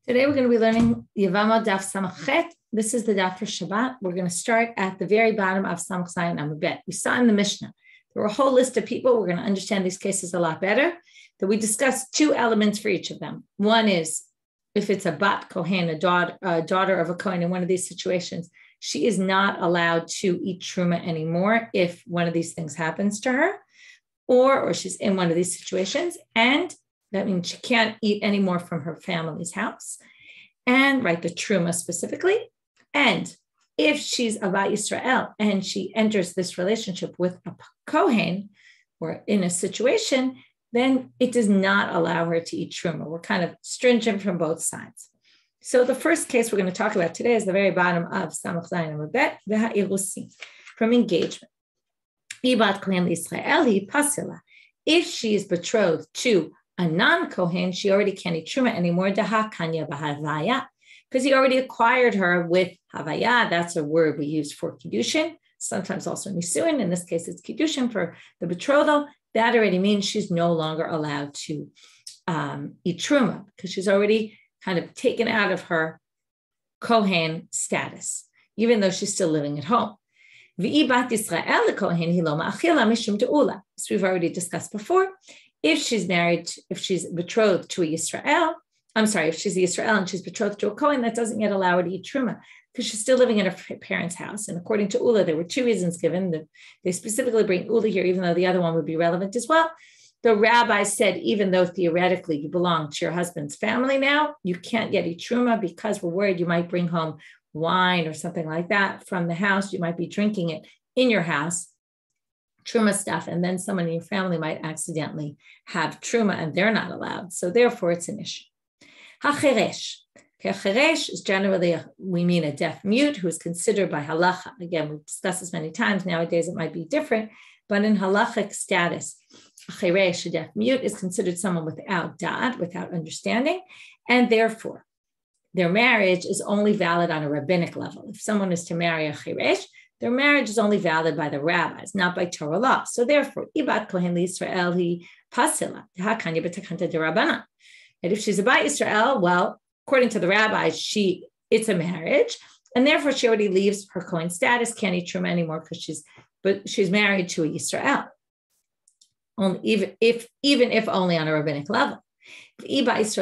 Today we're going to be learning Yevamot daf samachet. This is the daf for Shabbat. We're going to start at the very bottom of samach zayin amud. We saw in the Mishna there were a whole list of people. We're going to understand these cases a lot better. That we discussed two elements for each of them. One is if it's a bat kohen, a daughter of a kohen in one of these situations, she is not allowed to eat truma anymore if one of these things happens to her, or she's in one of these situations, and that means she can't eat anymore from her family's house, and the truma specifically. And if she's a yisrael and she enters this relationship with a kohen or in a situation, then it does not allow her to eat truma. We're kind of stringent from both sides. So the first case we're going to talk about today is the very bottom of samach zayin amud bet, v'ha'irusin, from engagement. Ibat kohen yisrael hi pasila. If she is betrothed to a non-kohen, she already can't eat truma anymore, because he already acquired her with havaya. That's a word we use for kiddushin, sometimes also nisuin. In this case, it's kiddushin for the betrothal. That already means she's no longer allowed to eat truma because she's already kind of taken out of her kohen status, even though she's still living at home. So we've already discussed before. If she's married, if she's betrothed to a yisrael, if she's a yisrael and she's betrothed to a kohen, that doesn't yet allow her to eat truma because she's still living in her parents' house. And according to Ula, there were two reasons given. That they specifically bring Ula here, even though the other one would be relevant as well. The rabbi said, even though theoretically you belong to your husband's family now, you can't yet eat truma because we're worried you might bring home wine or something like that from the house. You might be drinking it in your house, truma stuff, and then someone in your family might accidentally have truma and they're not allowed. So therefore it's an issue. Hacheresh. Hacheresh is generally, we mean a deaf mute who is considered by halacha. Again, we've discussed this many times. Nowadays it might be different, but in halachic status, hacheresh, a deaf mute, is considered someone without dad, without understanding, and therefore their marriage is only valid on a rabbinic level. If someone is to marry a hacheresh, their marriage is only valid by the rabbis, not by Torah law. So therefore, ibat kohen yisrael hi pasila hakanya b'takanta de Rabbanit. And if she's a bat yisrael, well, according to the rabbis, it's a marriage, and therefore she already leaves her kohen status, can't eat truma anymore because she's married to a yisrael. Even if only on a rabbinic level. Because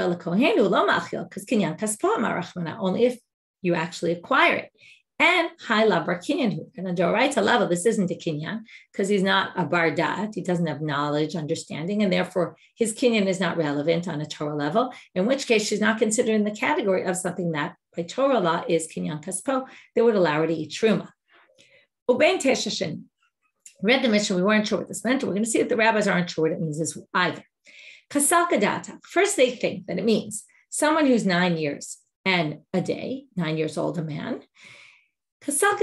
only if you actually acquire it. And high bar kinyan, and on a braita level, this isn't a kinyan because he's not a bar dat, he doesn't have knowledge, understanding, and therefore his kinyan is not relevant on a Torah level, in which case she's not considered in the category of something that by Torah law is kinyan kaspo, that would allow her to eat truma. Ubein teshashin, read the Mishna, we weren't sure what this meant, we're going to see that the rabbis aren't sure what it means either. Kasal kadata, first they think that it means someone who's 9 years and a day, 9 years old, a man. They thought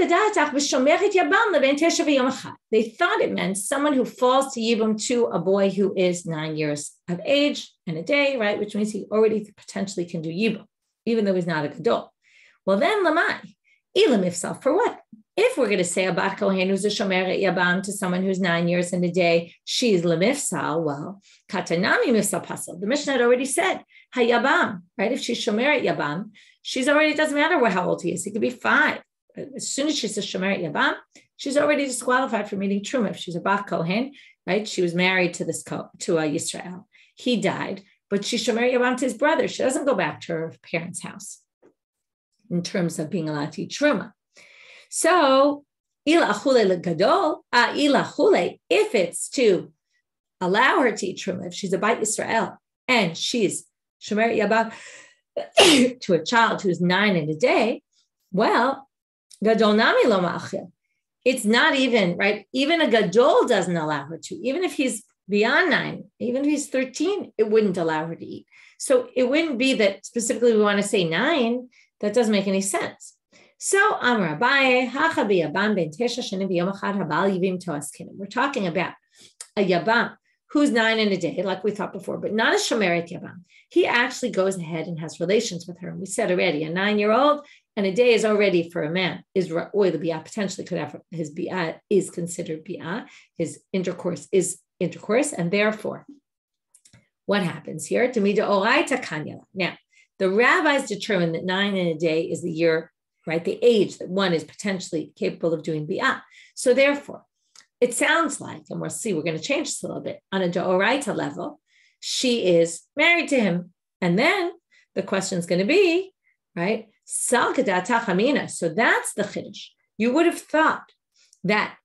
it meant someone who falls to yibum to a boy who is 9 years of age and a day, right? Which means he already potentially can do yibum, even though he's not a gadol. Well, then lamai, ilam ifsal, for what? If we're going to say a bat kohen who's a shomer yabam to someone who's 9 years and a day, she's lemifsal, well, katanami mifsal pasal. The Mishnah had already said, hayabam, right? If she's shomer yabam, she's already, it doesn't matter how old he is. He could be 5. As soon as she's a shomer yabam, she's already disqualified from eating truma. If she's a bat kohen, right? She was married to a yisrael. He died, but she's shomer yabam to his brother. She doesn't go back to her parents' house in terms of being allowed to eat truma. So, if it's to allow her to eat truma, if she's a bat yisrael and she's shomer yabam to a child who's 9 and a day, well, gadol nami lo ma'achil. It's not even, right? Even a gadol doesn't allow her to. Even if he's beyond 9, even if he's 13, it wouldn't allow her to eat. So it wouldn't be that specifically we want to say 9. That doesn't make any sense. So Amar Abaye, hachabi yabam ben tesha shenim b'yom echad habal yivim toaskenim. We're talking about a yabam who's 9 and a day, like we thought before, but not a shomeret yabam. He actually goes ahead and has relations with her. And we said already, a 9-year-old and a day is already for a man, is or the bi'ah potentially could have his bi'ah is considered bi'ah, his intercourse is intercourse, and therefore, what happens here? Now, The rabbis determined that 9 in a day is the year, right? The age that one is potentially capable of doing bi'ah. So therefore, it sounds like, and we'll see, we're going to change this a little bit, on a d'oraita level, she is married to him. And then the question is going to be, right? So that's the chiddush. You would have thought that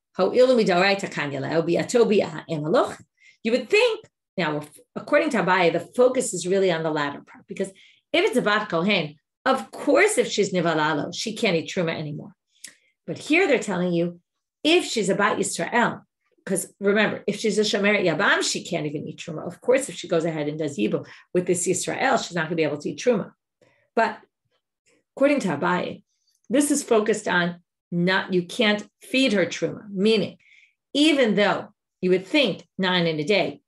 you would think, now, according to Abaye, the focus is really on the latter part, because if it's a bat kohen, of course, if she's nivalalo, she can't eat truma anymore. But here they're telling you, if she's a bat yisrael, because remember, if she's a shomer yabam, she can't even eat truma. Of course, if she goes ahead and does yibum with this yisrael, she's not going to be able to eat truma. But according to Abaye, this is focused on you can't feed her truma, meaning even though you would think 9 in a day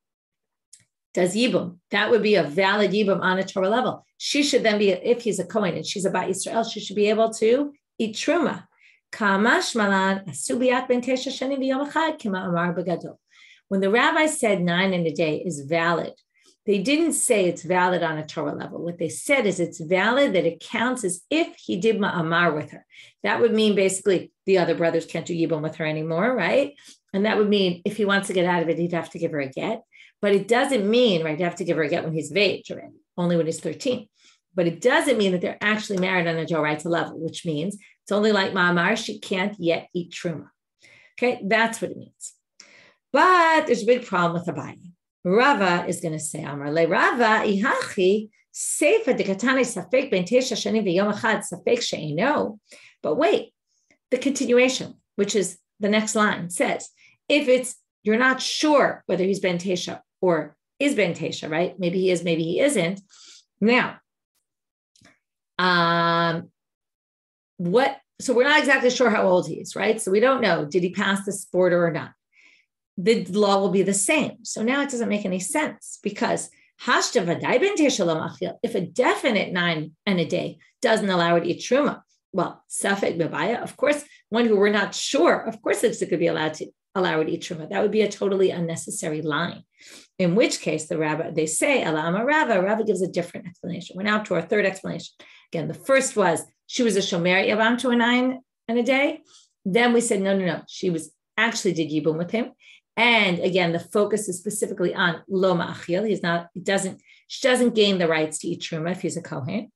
does yibum, that would be a valid yibum on a Torah level. She should then be, if he's a kohen and she's about Yisrael, she should be able to eat truma. When the rabbi said 9 in a day is valid, they didn't say it's valid on a Torah level. What they said is it's valid that it counts as if he did ma'amar with her. That would mean basically the other brothers can't do yibum with her anymore, right? And that would mean if he wants to get out of it, he'd have to give her a get. But it doesn't mean, right, you have to give her a get when he's of age already, only when he's 13. But it doesn't mean that they're actually married on a d'oraita level, which means it's only like ma'amar, she can't yet eat truma. Okay, that's what it means. But there's a big problem with Abaye. Rava is going to say, Amar le Rava, ihachi, seifa dekatane safek ben tesha shanim v'yom echad safek she'ino. But wait, the continuation, which is the next line, says, if you're not sure whether he's ben tesha or is ben tesha, right? Maybe he is, maybe he isn't. Now, so we're not exactly sure how old he is, right? So we don't know, did he pass this border or not? The law will be the same. So now it doesn't make any sense because if a definite 9 and a day doesn't allow her to eat truma, well, safek bebaya, of course, one who we're not sure, of course it could be allowed to allow her to eat truma. That would be a totally unnecessary line. In which case, they say, Alama Rava gives a different explanation. We're now to our third explanation. Again, the first was she was a shomer yavam to a 9 and a day. Then we said, no. She actually did yibum with him. And again, the focus is specifically on lo ma'achil. She doesn't gain the rights to eat truma if he's a kohen.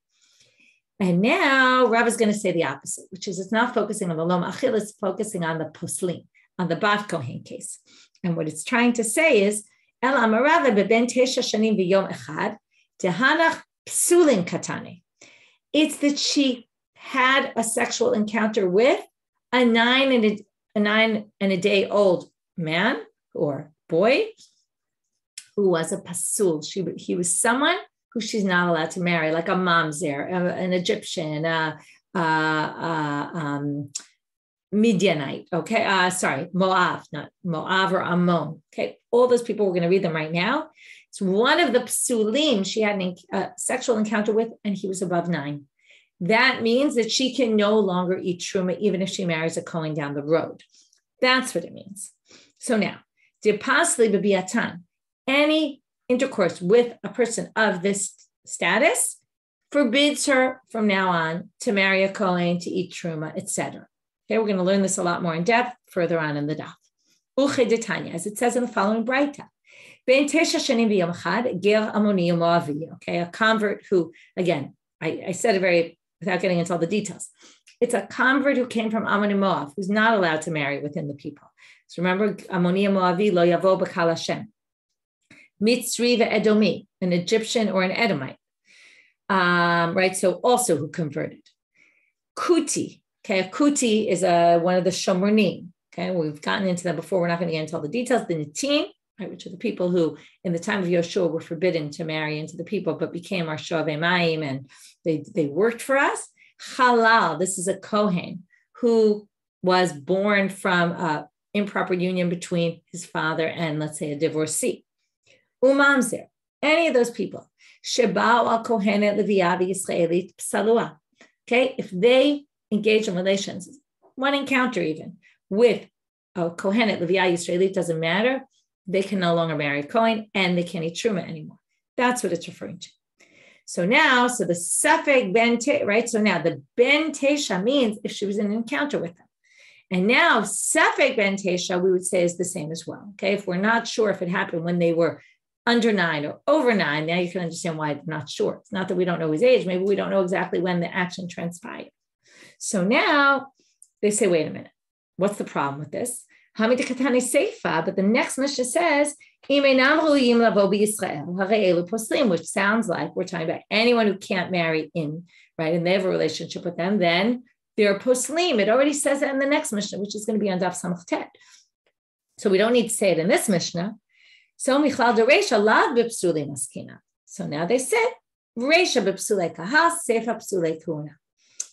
And now Rav is going to say the opposite, which is it's not focusing on the lo ma'achil, it's focusing on the pusulei, on the bat kohen case. And what it's trying to say is, El amarava beben tesha shanim v'yom echad tehanach psulin katane. It's that she had a sexual encounter with a 9 and a day old man or boy who was a pasul. He was someone who she's not allowed to marry, like a mamzer, an Egyptian, Midianite, okay? Moab, not Moab or Ammon, okay? All those people, we're going to read them right now. It's one of the psulim she had a sexual encounter with, and he was above 9. That means that she can no longer eat truma, even if she marries a kohen down the road. That's what it means. So now, any intercourse with a person of this status forbids her from now on to marry a kohen, to eat truma, etc. Okay, we're going to learn this a lot more in depth further on in the daf. As it says in the following braita. Okay, a convert who, again, I said it without getting into all the details. It's a convert who came from Ammon and Moab, who's not allowed to marry within the people. So remember, Ammoni Moavi lo yavo b'kal Hashem. Mitzri ve'edomi, an Egyptian or an Edomite, right? So also who converted. Kuti, okay, a Kuti is one of the Shomronim. Okay, we've gotten into that before. We're not going to get into all the details. The Nitim, right, which are the people who, in the time of Yoshua, were forbidden to marry into the people, but became our Shoavei Mayim, and they worked for us. Challal, this is a kohen who was born from improper union between his father and, let's say, a divorcee. Umamzer, any of those people. Sheba'u al kohenet leviyavi yisraelit psalua. Okay, if they engage in relations, one encounter even, with a kohenet leviyavi yisraelit, doesn't matter, they can no longer marry a kohen and they can't eat truma anymore. That's what it's referring to. So now, the Safek Ben Tesha, right? So now the Ben Tesha means if she was in an encounter with them. And now Safek Ben Tesha, we would say is the same as well. Okay. If we're not sure if it happened when they were under 9 or over 9, now you can understand why I'm not sure. It's not that we don't know his age. Maybe we don't know exactly when the action transpired. So now they say, wait a minute, what's the problem with this? But the next Mishna says, which sounds like we're talking about anyone who can't marry in, right? And they have a relationship with them, then they're pusulei. It already says that in the next Mishna, which is going to be on Daf Samach Tet. So we don't need to say it in this Mishna. So Michlal de Reisha lav b'pusulei maskina. So now they said Reisha b'pusulei kahal, Seifa pusulei kuna.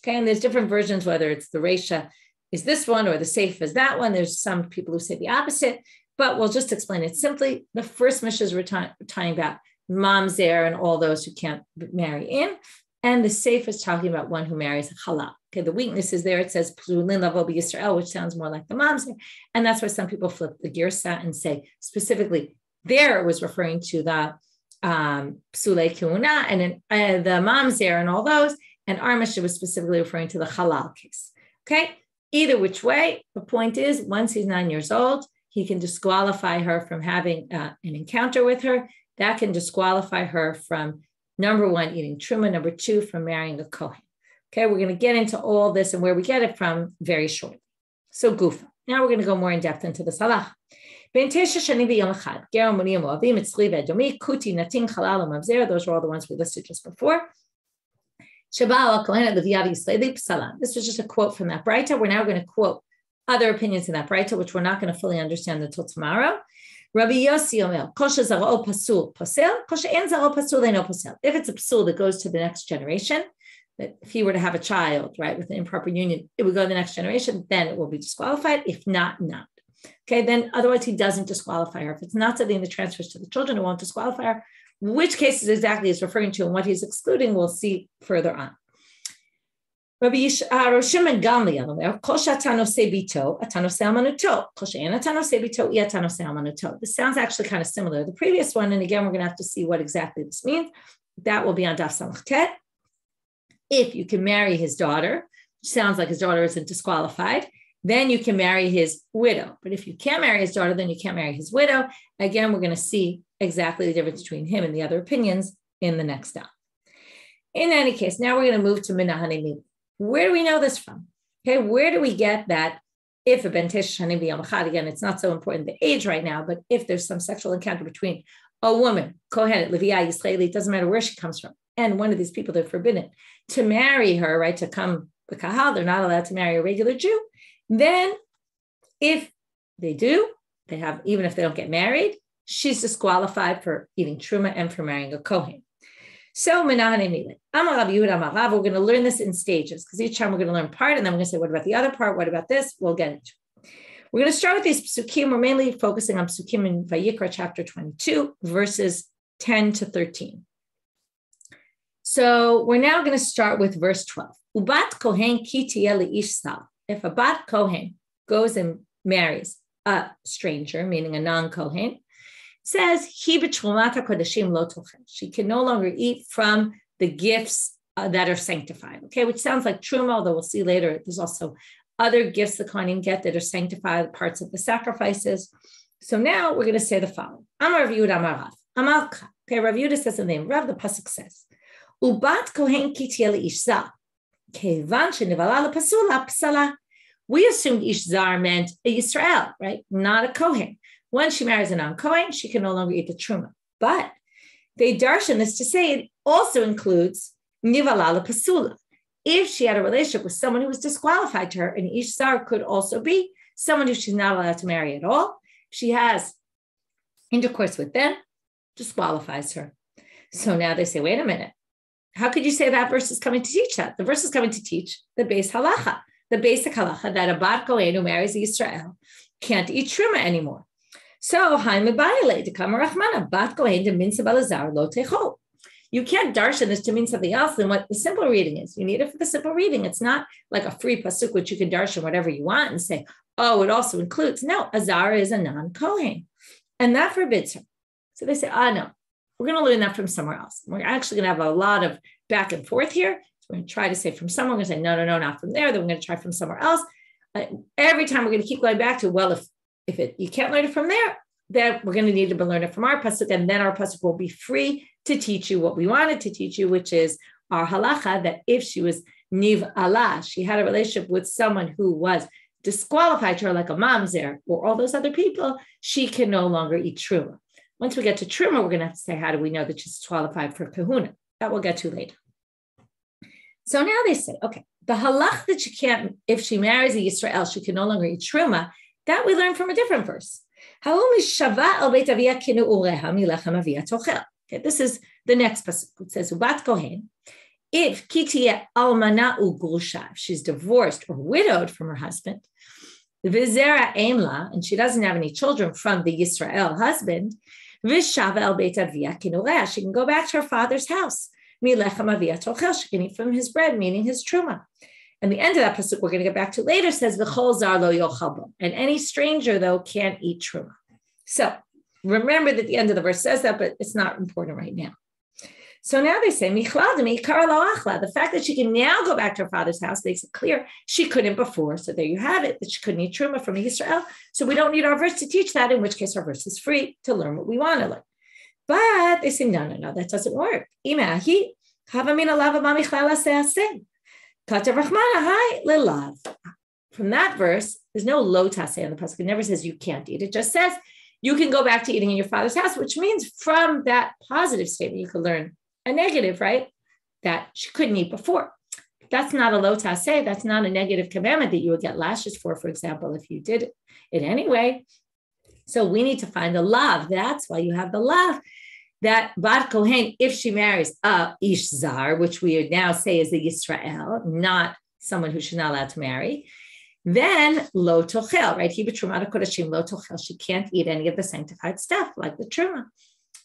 Okay, and there's different versions, whether it's the Reisha is this one or the Seifa is that one. There's some people who say the opposite, but we'll just explain it simply. The first Mishnah is talking about mamzer and all those who can't marry in, and the Seifa is talking about one who marries a challal. Okay, the weakness is there. It says pusulei lavo yisrael, which sounds more like the mamzer, and that's why some people flip the girsa and say specifically. There it was referring to the pusulei kuna and the mamzer and all those, and our Mishnah was specifically referring to the challal case. Okay, either which way, the point is, once he's 9 years old, he can disqualify her from having an encounter with her. That can disqualify her from, number one, eating truma, number two, from marrying a kohen. Okay, we're going to get into all this and where we get it from very shortly. So gufa. Now we're going to go more in depth into this halacha. Those are all the ones we listed just before. This was just a quote from that braita. We're now going to quote other opinions in that braita, which we're not going to fully understand until tomorrow. Rabbi Yossi Omer, if it's a pusul that goes to the next generation, that if he were to have a child, right, with an improper union, it would go to the next generation, then it will be disqualified. If not, not. Okay, then otherwise he doesn't disqualify her. If it's not something that transfers to the children, it won't disqualify her. Which cases exactly he's referring to and what he's excluding, we'll see further on. Rabbi Shimon Gamliel, this sounds actually kind of similar to the previous one, and again, we're going to have to see what exactly this means. That will be on Daf Samach Tet. If you can marry his daughter, which sounds like his daughter isn't disqualified, then you can marry his widow. But if you can't marry his daughter, then you can't marry his widow. Again, we're going to see exactly the difference between him and the other opinions in the next step. In any case, now we're going to move to Minahane. Where do we know this from? Okay, where do we get that if a ben tesha shani b'yom echad, again, it's not so important the age right now, but if there's some sexual encounter between a woman, kohen, leviah, yisrael, it doesn't matter where she comes from, and one of these people, they're forbidden to marry her, right, to come b'kahal, they're not allowed to marry a regular Jew. Then if they do, they have, even if they don't get married, she's disqualified for eating truma and for marrying a kohen. So Menahane Milet, Amar Rav Yehuda Amar Rav, we're going to learn this in stages because each time we're going to learn part and then we're going to say, what about the other part? What about this? We'll get into it. We're going to start with these psukim. We're mainly focusing on psukim in Vayikra chapter 22, verses 10 to 13. So we're now going to start with verse 12. Ubat kohen ki tiyeh leish sal. If a bat kohen goes and marries a stranger, meaning a non-kohen, says he b'trumat hakodashim lo tochen. She can no longer eat from the gifts that are sanctified. Okay, which sounds like truma, although we'll see later. There's also other gifts the kohanim get that are sanctified, parts of the sacrifices. So now we're going to say the following: Amar Rav Yehuda Amar Rav Amalka. Okay, Rav Yehuda says the name. Rav, the pasuk says, Ubat kohen ki tiyeh leish zar. Kevan shenivala lepasula psala. We assumed ish zar meant a yisrael, right? Not a kohen. Once she marries a non-kohen, she can no longer eat the truma. But they darshan this to say it also includes nivala lepasula. If she had a relationship with someone who was disqualified to her, an ish zar could also be someone who she's not allowed to marry at all. If she has intercourse with them, disqualifies her. So now they say, wait a minute. How could you say that verse is coming to teach that? The verse is coming to teach the base halacha, the basic halacha that a bat kohen who marries a yisrael can't eat truma anymore. So, you can't darshan this to mean something else than what the simple reading is. You need it for the simple reading. It's not like a free pasuk, which you can darshan whatever you want and say, oh, it also includes. No, a zara is a non-kohen, and that forbids her. So they say, no. we're going to learn that from somewhere else. We're actually going to have a lot of back and forth here. So we're going to try to say from somewhere. We're going to say, no, not from there. Then we're going to try from somewhere else. Every time we're going to keep going back to, well, if you can't learn it from there, then we're going to need to learn it from our pasuk, and then our pasuk will be free to teach you what we wanted to teach you, which is our halacha, that if she was niv'ala, she had a relationship with someone who was disqualified to her, like a mamzer or all those other people, she can no longer eat truma. Once we get to truma, we're going to have to say, how do we know that she's disqualified for kahuna? That we'll get to later. So now they say, okay, the halach that she can't, if she marries a yisrael, she can no longer eat truma, that we learn from a different verse. Okay, this is the next pasuk. It says, "Ubat kohen, if kitia almana ugrusha, if she's divorced or widowed from her husband, v'zera aimla, and she doesn't have any children from the Yisrael husband, v'shava el beit avia kinureha, she can go back to her father's house. Milechem avia tochel, she can eat from his bread, meaning his truma." And the end of that pasuk we're going to get back to later says, "V'chol zar lo yochal bo," and any stranger though can't eat truma. So remember that the end of the verse says that, but it's not important right now. So now they say, the fact that she can now go back to her father's house makes it clear she couldn't before. So there you have it, that she couldn't eat truma from Yisrael. So we don't need our verse to teach that, in which case our verse is free to learn what we want to learn. But they say, no, that doesn't work. From that verse, there's no lo taseh on the pasuk. It never says you can't eat. It just says you can go back to eating in your father's house, which means from that positive statement, you could learn a negative, right? That she couldn't eat before. That's not a lo taseh. That's not a negative commandment that you would get lashes for example, if you did it anyway. So we need to find the lav. That's why you have the lav. That bat kohen, if she marries a ish zar, which we would now say is the Yisrael, not someone who she's not allowed to marry, then lo tochel, right? He truma kodashim lo tochel. She can't eat any of the sanctified stuff like the truma.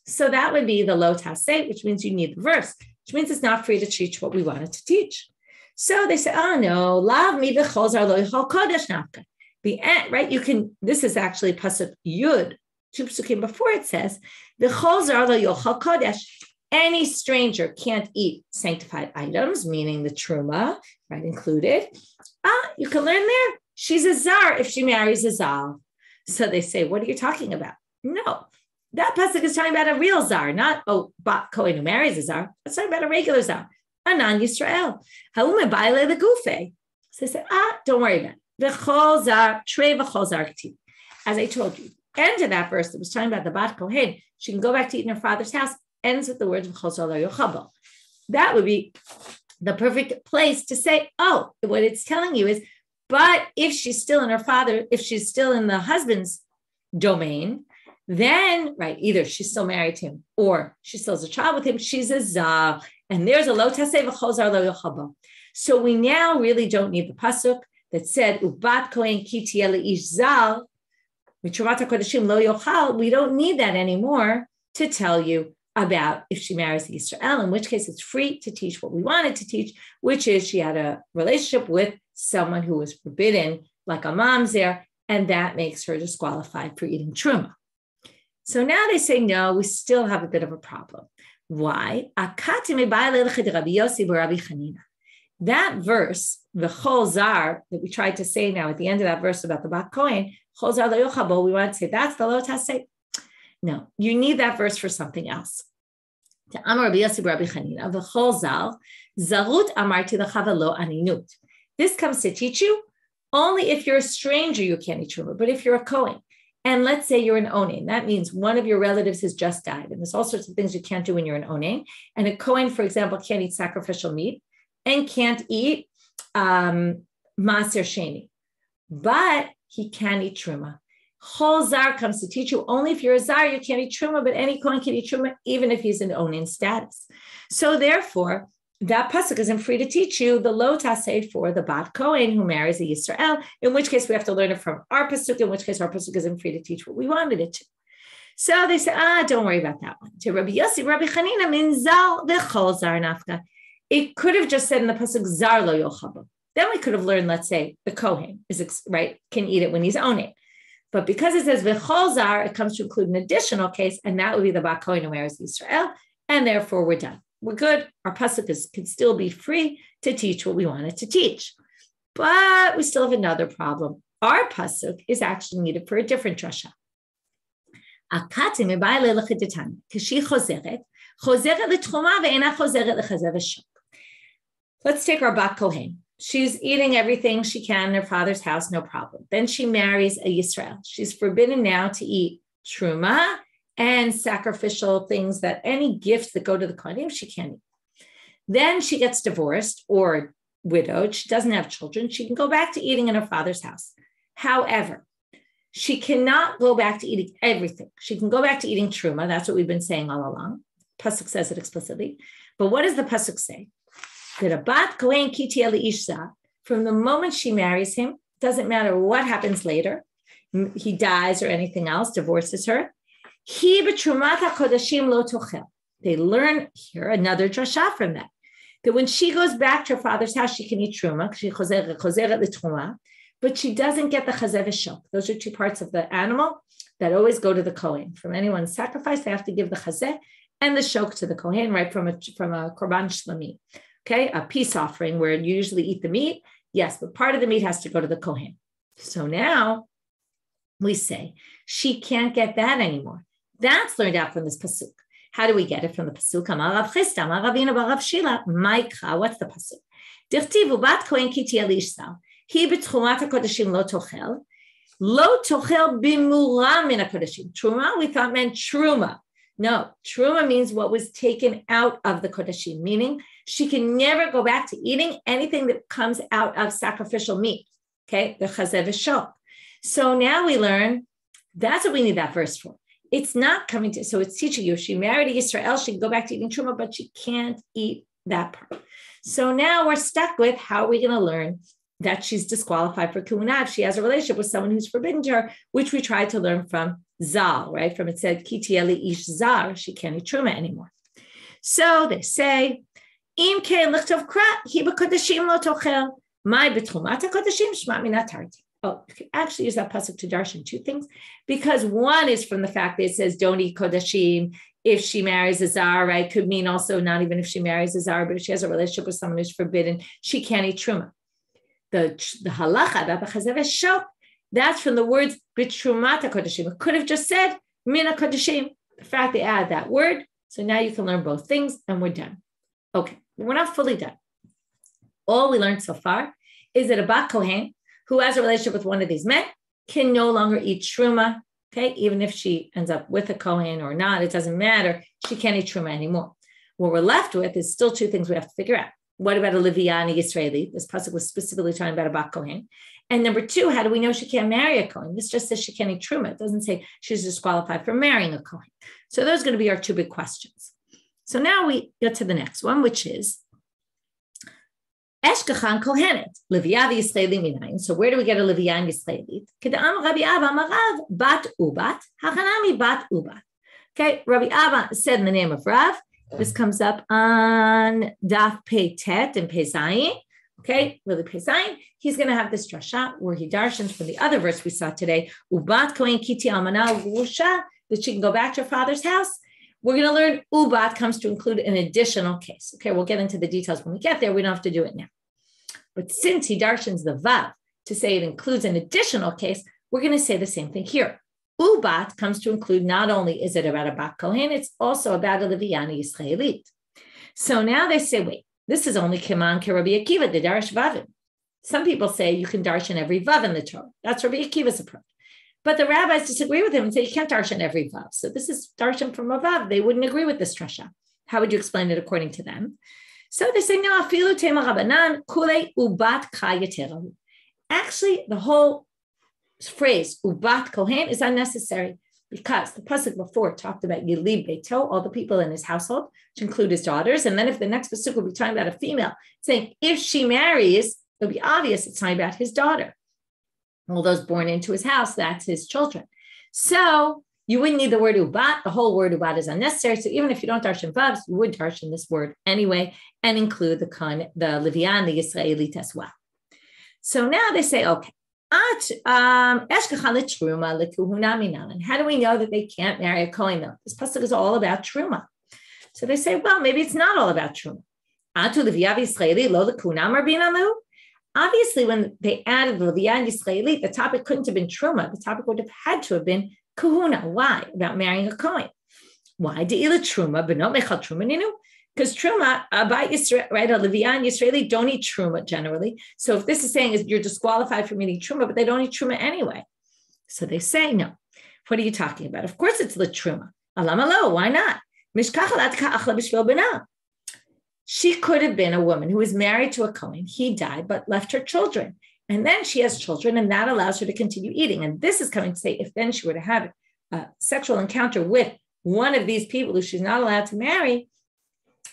So that would be the lo taseh, which means you need the verse, which means it's not free to teach what we wanted to teach. So they say, oh no, lav mi v'chol zar lo yochal kodesh nafka. The end, right? You can. This is actually pasuk yud, 2 psukim before it says v'chol zar lo yochal kodesh. Any stranger can't eat sanctified items, meaning the truma, right, included. You can learn there. She's a zar if she marries a zal. So they say, what are you talking about? No, that pasuk is talking about a real zar, not bat kohen who marries a zar. It's talking about a regular zar, a non-Yisrael. Haume baile the gufe. So they say, don't worry about it. V'chol zar, trei v'chol zar k'tiv. As I told you, end of that verse that was talking about the bat kohen, she can go back to eat in her father's house, ends with the words v'chol zar lo yochal bo. That would be the perfect place to say, what it's telling you is, but if she's still in her father, if she's still in the husband's domain, then, right, either she's still married to him or she still has a child with him, she's a zal, and there's a lo taseh v'chol zar lo yochal bo. So we now really don't need the pasuk that said, ubat kohen ki tiyeh leish zal, mitrumat hakodashim lo yochal. We don't need that anymore to tell you about if she marries Yisrael, in which case it's free to teach what we wanted to teach, which is she had a relationship with someone who was forbidden, like a mamzer, and that makes her disqualified for eating truma. So now they say, no, we still have a bit of a problem. Why? That verse, the chol zar, that we tried to say now at the end of that verse about the bat kohen, chol zar lo yochal bo, we want to say that's the lo taseh. No, you need that verse for something else. This comes to teach you only if you're a stranger you can't eat truma, but if you're a kohen, and let's say you're an onen, that means one of your relatives has just died, and there's all sorts of things you can't do when you're an onen, and a kohen, for example, can't eat sacrificial meat and can't eat maaser sheni, but he can eat truma. Chol zar comes to teach you only if you're a zar, you can't eat truma, but any kohen can eat truma, even if he's an onen status. So therefore, that pasuk isn't free to teach you the lo taseh for the bat kohen who marries a yisrael, in which case we have to learn it from our pasuk, in which case our pasuk isn't free to teach what we wanted it to. So they say, don't worry about that one. To Rabbi Yossi, Rabbi Chanina, min zal v'chol zar nafka. It could have just said in the pasuk zar lo yochal bo. Then we could have learned, let's say, the kohen is right, can eat it when he's onen. But because it says v'chol zar, it comes to include an additional case, and that would be the bat kohen who marries Yisrael, and therefore we're done. We're good. Our pasuk can still be free to teach what we wanted to teach. But we still have another problem. Our pasuk is actually needed for a different drasha. Let's take our bat kohen. She's eating everything she can in her father's house, no problem. Then she marries a yisrael. She's forbidden now to eat truma and sacrificial things, that any gifts that go to the kohen, she can't eat. Then she gets divorced or widowed. She doesn't have children. She can go back to eating in her father's house. However, she cannot go back to eating everything. She can go back to eating truma. That's what we've been saying all along. Pasuk says it explicitly. But what does the pasuk say? That a bat kohen kiti isha, from the moment she marries him, doesn't matter what happens later, he dies or anything else, divorces her. He betrumat hakodashim lo tochel. They learn here another drasha from that when she goes back to her father's house, she can eat truma, she chozeret l'truma, but she doesn't get the chazeh v'shok. Those are two parts of the animal that always go to the kohen. From anyone's sacrifice, they have to give the chazeh and the shok to the kohen, right, from a korban shlami. Okay, a peace offering where you usually eat the meat. Yes, but part of the meat has to go to the kohen. So now we say she can't get that anymore. That's learned out from this pasuk. How do we get it from the pasuk? Amar Rav Chisda, Amar Ravina bar Rav Shila. Maikra, what's the pasuk? Dirtiv ubat kohen kiti elishsal. He betchumat hakodashim lo tochel. Lo tochel bimura min hakodashim. Truma, we thought meant truma. No, truma means what was taken out of the kodashim, meaning she can never go back to eating anything that comes out of sacrificial meat. Okay, the chazeh v'shok. So now we learn that's what we need that verse for. It's not coming to, so it's teaching you, she married a yisrael, she can go back to eating truma, but she can't eat that part. So now we're stuck with how are we going to learn that she's disqualified for kuhuna if she has a relationship with someone who's forbidden to her, which we tried to learn from Zal, right? From it said, Kiti eli ish zar, she can't eat truma anymore. So they say, Im kein lichtov kra, hi b'kodashim lo tochel, my betchumat hakodashim shma minat tarti. Oh, you can actually use that pasuk to darshan two things, because one is from the fact that it says don't eat kodashim if she marries a zar, right? Could mean also not even if she marries a zar, but if she has a relationship with someone who's forbidden, she can't eat truma. The halacha about the chazeh v'shok, that's from the words b'trumat hakodashim. It could have just said min hakodashim. The fact they add that word, so now you can learn both things, and we're done. Okay, we're not fully done. All we learned so far is that a bat kohen who has a relationship with one of these men can no longer eat truma, okay? Even if she ends up with a kohen or not, it doesn't matter. She can't eat truma anymore. What we're left with is still two things we have to figure out. What about a Leviani Israeli? This pasuk was specifically talking about a bat kohen. And number two, how do we know she can't marry a kohen? This just says she can't eat truma. It doesn't say she's disqualified from marrying a kohen. So those are going to be our two big questions. So now we get to the next one, which is Eshkachan kohenet, Leviya Yisraeli minayin. So where do we get a Leviyan Yisraeli? Kedam Rabbi Abba Amarav, bat ubat, hachanami bat ubat. Okay, Rabbi Abba said in the name of Rav. This comes up on Daf Pei Tet and Pei Zayin. Okay, really Pei Zayin. He's going to have this drasha where he darshans from the other verse we saw today, ubat kohen kiti almana rusha, that she can go back to her father's house. We're going to learn ubat comes to include an additional case. Okay, we'll get into the details when we get there. We don't have to do it now. But since he darshans the vav to say it includes an additional case, we're going to say the same thing here. Ubat comes to include not only is it about a bat kohen, it's also about a Leviani Yisraelit. So now they say, wait, this is only Kiman Ke Rabbi Akiva, the Darish Vavim. Some people say you can darshan every vav in the Torah. That's Rabbi Akiva's approach. But the rabbis disagree with him and say you can't darshan every vav. So this is darshan from a vav. They wouldn't agree with this drasha. How would you explain it according to them? So they say, no, afilu tema Rabbanan, kulei ubat ka yeterahu. Actually, the whole phrase ubat kohen is unnecessary because the pasuk before talked about yilib beito, all the people in his household, which include his daughters. And then if the next pasuk will be talking about a female, saying if she marries, it'll be obvious it's talking about his daughter. All those born into his house, that's his children. So you wouldn't need the word ubat. The whole word ubat is unnecessary. So even if you don't darshan vavs, you would darshan this word anyway and include the Levian, the Yisraelit as well. So now they say, okay, And how do we know that they can't marry a kohen? This pasuk is all about truma. So they say, well, maybe it's not all about truma. Obviously, when they added Leviah and Yisraeli, the topic couldn't have been truma. The topic would have had to have been kahuna. Why? About marrying a kohen. Why? De'ila truma, but not mechal truma ninu. Because truma, by Yisrael, right? Leviah and Yisraeli don't eat truma generally. So if this is saying is you're disqualified from eating truma, but they don't eat truma anyway. So they say, no. What are you talking about? Of course it's the truma. Alam alo, why not? She could have been a woman who was married to a kohen. He died, but left her children. And then she has children, and that allows her to continue eating. And this is coming to say, if then she were to have a sexual encounter with one of these people who she's not allowed to marry,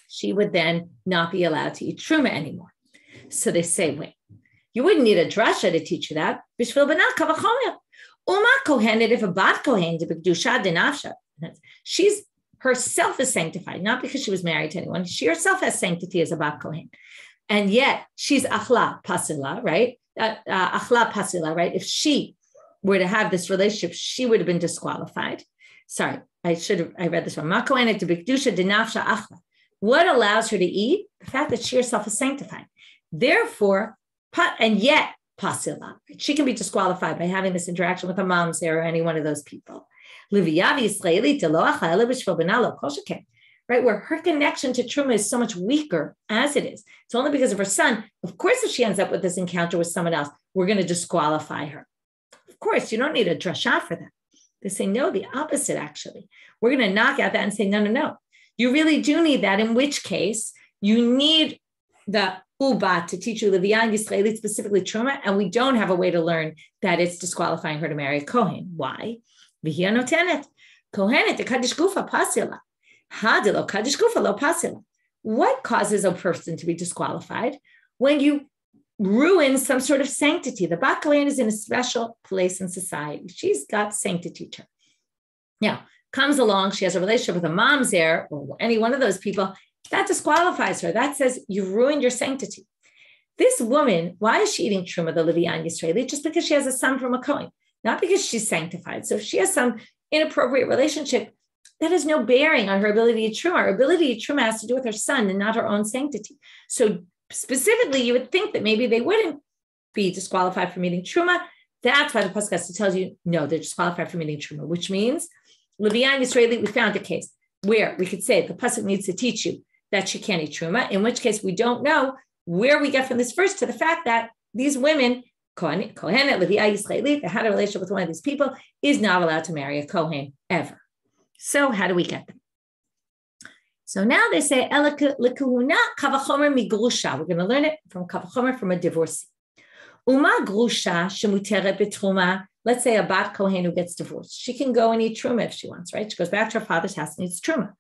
she would then not be allowed to eat truma anymore. So they say, wait, you wouldn't need a drasha to teach you that. If a bat kohen, she's herself is sanctified, not because she was married to anyone. She herself has sanctity as a bat kohen. And yet she's achla pasila, right? Achla pasila, right? If she were to have this relationship, she would have been disqualified. Sorry, I read this wrong. What allows her to eat? The fact that she herself is sanctified. Therefore, and yet pasila, she can be disqualified by having this interaction with a mamzer or any one of those people. Right, where her connection to truma is so much weaker as it is. It's only because of her son. Of course, if she ends up with this encounter with someone else, we're going to disqualify her. Of course, you don't need a drasha for that. They say, no, the opposite, actually. We're going to knock out that and say, no. You really do need that, in which case you need the ubat to teach you Leviah and Yisraeli, specifically truma, and we don't have a way to learn that it's disqualifying her to marry a kohen. Why? Kohenet kaddish gufa pasila. Hadilo kaddish gufa lo pasila. What causes a person to be disqualified? When you ruin some sort of sanctity. The bat kohen is in a special place in society. She's got sanctity to her. Now, comes along, she has a relationship with a mamzer or any one of those people, that disqualifies her. That says you've ruined your sanctity. This woman, why is she eating truma, the Leviah and Yisraeli? Just because she has a son from a kohen, not because she's sanctified. So if she has some inappropriate relationship, that has no bearing on her ability to eat truma. Her ability to eat truma has to do with her son and not her own sanctity. So specifically, you would think that maybe they wouldn't be disqualified from eating truma. That's why the pasuk tells you, no, they're disqualified from eating truma, which means Leviah and Yisraeli, we found a case where we could say the pasuk needs to teach you that she can't eat truma, in which case we don't know where we get from this verse to the fact that these women, kohen, Leviah, Yisraeli, that had a relationship with one of these people, is not allowed to marry a kohen ever. So how do we get them? So now they say, lekuhuna kavachomer migrusha. We're going to learn it from kavachomer, from a divorcee. Uma grusha shemuteret betruma. Let's say a bat kohen who gets divorced. She can go and eat truma if she wants, right? She goes back to her father's house and eats truma.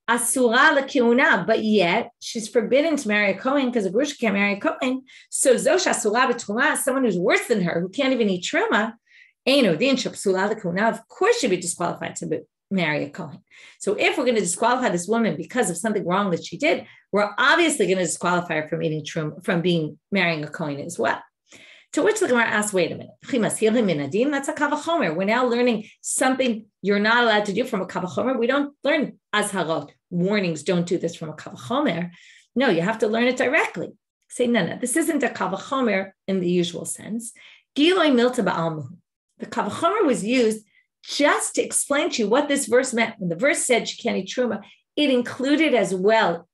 Asura lekehuna, but yet she's forbidden to marry a kohen because a grusha can't marry a kohen. So zosh asura betruma, someone who's worse than her, who can't even eat truma, eino din shapsula lekehuna, of course she'd be disqualified to marry a kohen. So if we're going to disqualify this woman because of something wrong that she did, we're obviously going to disqualify her from eating truma, from marrying a kohen as well. To which the Gemara asks, wait a minute, that's a kavachomer. We're now learning something you're not allowed to do from a kavachomer. We don't learn azharot, warnings, don't do this from a kavachomer. No, you have to learn it directly. Say, no, this isn't a kavachomer in the usual sense. Giloi milta ba'almuhu. The kavachomer was used just to explain to you what this verse meant. When the verse said she can't eat truma, it included as well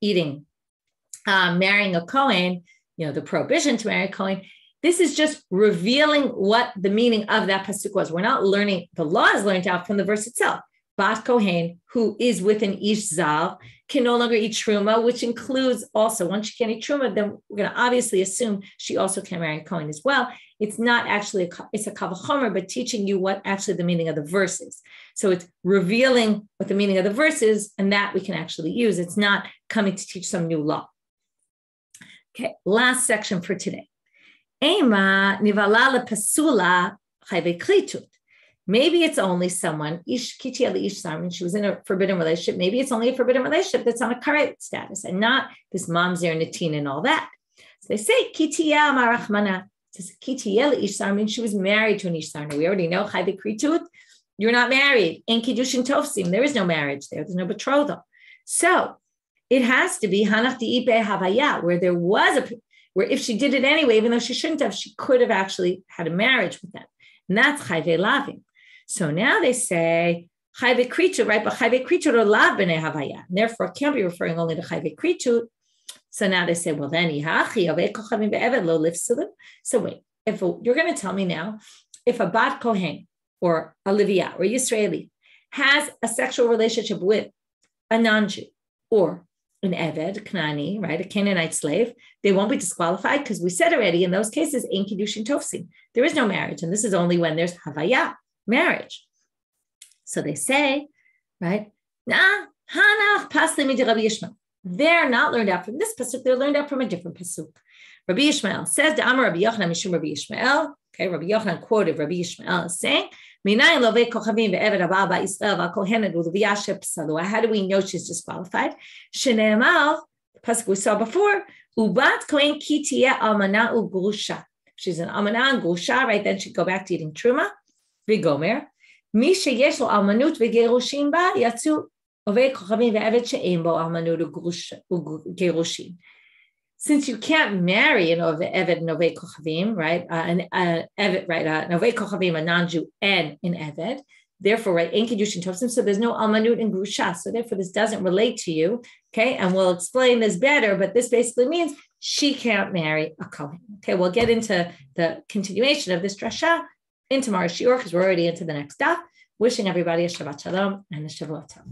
marrying a kohen, the prohibition to marry a kohen. This is just revealing what the meaning of that pasuk was. We're not learning, the law is learned out from the verse itself. Bat kohen, who is with an ish zal, can no longer eat truma, which includes also, once she can't eat truma, then we're going to obviously assume she also can marry a kohen as well. It's not actually, it's a kavachomer, but teaching you what actually the meaning of the verse is. So it's revealing what the meaning of the verse is, and that we can actually use. It's not coming to teach some new law. Okay, last section for today. Ema nivala pasula chayve klitut. Maybe it's only someone, ish kitia ish sarmin, she was in a forbidden relationship. Maybe it's only a forbidden relationship that's on a karet status and not this mamzer natin and all that. So they say kitia marachmana. means she was married to an ish sarna. We already know chayve kritut. You're not married. In kiddushin tofsim, there is no marriage there. There's no betrothal. So it has to be hanach di'ipe havaya, where if she did it anyway, even though she shouldn't have, she could have actually had a marriage with them. And that's chayve lavim. So now they say chayve kritut, right? But chayve kritut are lav b'nei havaya. Therefore, it can't be referring only to chayve kritut. So now they say, well, then so wait, if you're going to tell me now, if a bat kohen or a Levia or Yisraeli has a sexual relationship with a non-Jew or an Eved, Knani, right, a Canaanite slave, they won't be disqualified because we said already in those cases, in Kiddushin Tofsim, there is no marriage. And this is only when there's Havaya, marriage. So they say, right, Hanach Pasli Midi Rabbi Yishmael. They're not learned out from this pasuk, they're learned out from a different pasuk. Rabbi Yishmael says, the Amar Rabbi Yochanan Mishum Rabbi Yishmael. Okay, Rabbi Yochanan quoted Rabbi Yishmael as saying, how do we know she's disqualified? Shene'emal, the pasuk we saw before, ubat kohen ki tiyeh almana u'grusha. She's an almana and grusha, right? Then she'd go back to eating truma. V'gomer, mi sheyesh lo almanut v'gerushim ba yatzu ovei kochavim ve'eved she'ein bo almanut u'gerushim. Since you can't marry an Eved and Ovei Kochavim, right? An Eved, right? An Ovei Kochavim, a non-Jew, and an Eved. Therefore, right? In Kiddushin Tofsim, so there's no Almanut and Grusha. So therefore, this doesn't relate to you. Okay, and we'll explain this better. But this basically means she can't marry a kohen. Okay, we'll get into the continuation of this drasha in tomorrow's shiur because we're already into the next daf. Wishing everybody a Shabbat Shalom and a Shavuot Tov.